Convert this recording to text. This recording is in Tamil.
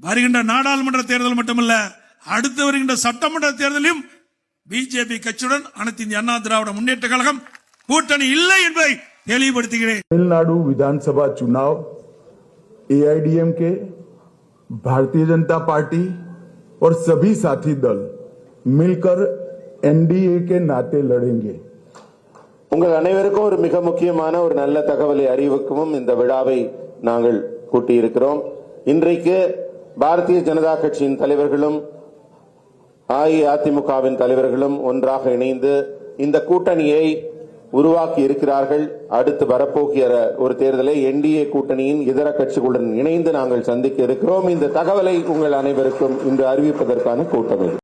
வருகின்ற நாடாளுமன்ற தேர்தல் மட்டுமல்ல, அடுத்து வருகின்ற சட்டமன்ற தேர்தலிலும் பிஜேபி கட்சியுடன் அனைத்து இந்திய அண்ணா திராவிட முன்னேற்ற கழகம் கூட்டணி இல்லை என்பதை தெளிவுபடுத்துகிறேன். तमिलनाडु विधानसभा चुनाव एआईडीएमके, भारतीय जनता पार्टी और सभी साथी दल मिलकर एनडीए के नाते लड़ेंगे. உங்கள் அனைவருக்கும் ஒரு மிக முக்கியமான ஒரு நல்ல தகவலை அறிவிக்கவும் இந்த விழாவை நாங்கள் கூட்டியிருக்கிறோம். இன்றைக்கு பாரதிய ஜனதா கட்சியின் தலைவர்களும் அஇஅதிமுகவின் தலைவர்களும் ஒன்றாக இணைந்து இந்த கூட்டணியை உருவாக்கி இருக்கிறார்கள். அடுத்து வரப்போகிற ஒரு தேர்தலை என்டிஏ கூட்டணியின் இதர கட்சிகளுடன் இணைந்து நாங்கள் சந்திக்க இருக்கிறோம். இந்த தகவலை உங்கள் அனைவருக்கும் இன்று அறிவிப்பதற்கான கூட்டம் இது.